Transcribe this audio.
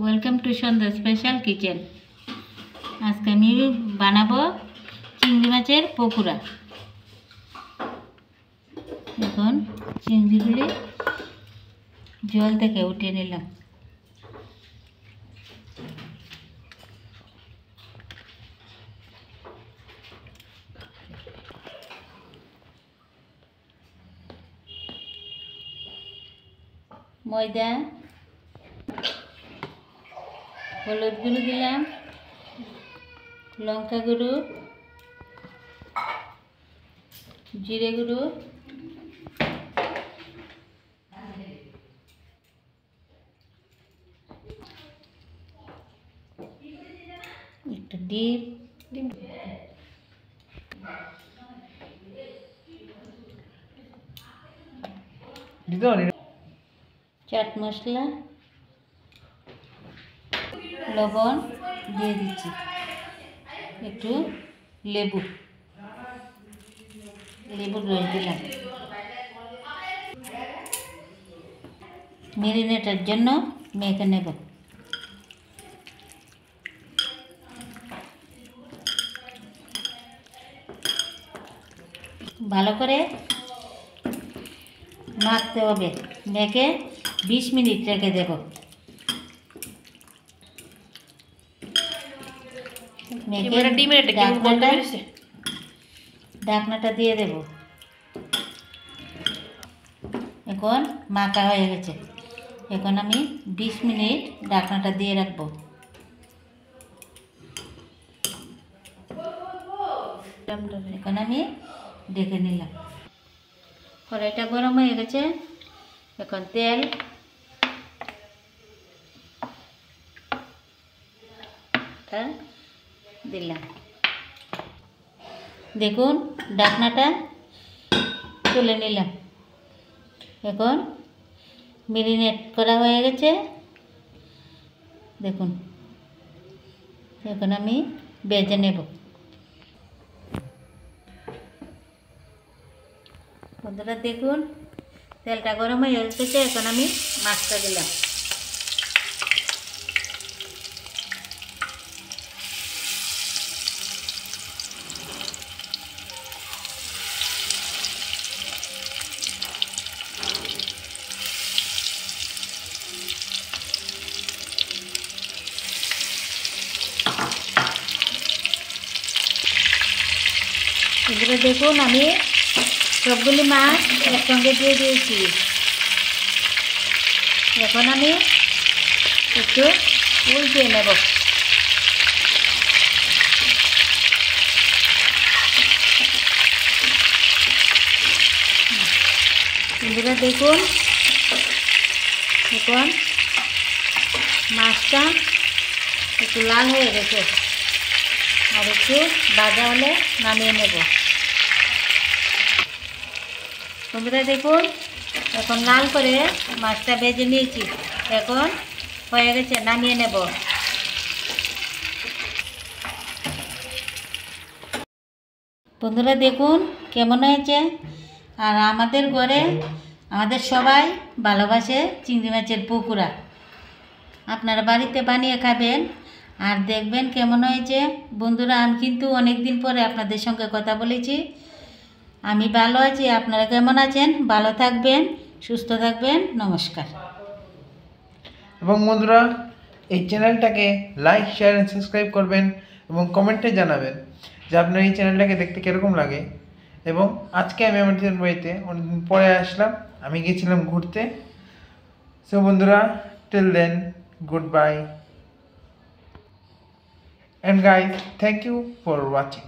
Welcome to Sandhya special kitchen. আজকে আমি বানাবো চিংড়ি মাছের পকোড়া। এখন চিংড়িগুলি জল থেকে উঠিয়ে নিলাম। ময়দা, হলুদ গুঁড়ো দিলাম, লঙ্কা গুঁড়ো, জিরে গুঁড়ো, একটু ডিম, চাট মশলা, লবণ দিয়ে দিচ্ছি, একটু লেবুর রস দিলাম। মেরিনেটের জন্য মেখে নেব। ভালো করে মাখতে হবে, মেখে 20 মিনিট রেখে দেব। ঢাকনাটা দিয়ে দেব। এখন মাখা হয়ে গেছে। এখন আমি 20 মিনিট ঢাকনাটা দিয়ে রাখবো। এখন আমি দেখে নিলাম, কড়াইটা গরম হয়ে গেছে। এখন তেল দিলাম। দেখুন ঢাকনাটা তুলে নিলাম। এখন মেরিনেট করা হয়ে গেছে। দেখুন, এখন আমি ভেজে নেব। বন্ধুরা দেখুন, তেলটা গরম হয়ে গেছে। এখন আমি মাছটা দিলাম। এগুলো দেখুন, আমি সবগুলি মাছ একসঙ্গে দিয়ে দিয়েছি। এখন আমি একটু উল্টিয়ে নেব। এগুলো দেখুন, এখন মাছটা একটু লাল হয়ে গেছে, আর একটু ভাজা হলে নামিয়ে নেব। বন্ধুরা দেখুন, এখন লাল করে মাছটা ভেজে নিয়েছি। এখন হয়ে গেছে, নামিয়ে নেব। বন্ধুরা দেখুন কেমন হয়েছে। আর আমাদের ঘরে আমাদের সবাই ভালোবাসে চিংড়ি মাছের পকোড়া। আপনারা বাড়িতে বানিয়ে খাবেন আর দেখবেন কেমন হয়েছে। বন্ধুরা, আমি কিন্তু অনেক দিন পরে আপনাদের সঙ্গে কথা বলেছি। আমি ভালো আছি, আপনারা কেমন আছেন? ভালো থাকবেন, সুস্থ থাকবেন। নমস্কার। এবং বন্ধুরা, এই চ্যানেলটাকে লাইক, শেয়ার এন্ড সাবস্ক্রাইব করবেন এবং কমেন্টে জানাবেন যে আপনার এই চ্যানেলটাকে দেখতে কীরকম লাগে। এবং আজকে আমি আমাদের বাড়িতে অনেকদিন পরে আসলাম, আমি গিয়েছিলাম ঘুরতে। সো বন্ধুরা, till then, good bye and guys, thank you for watching.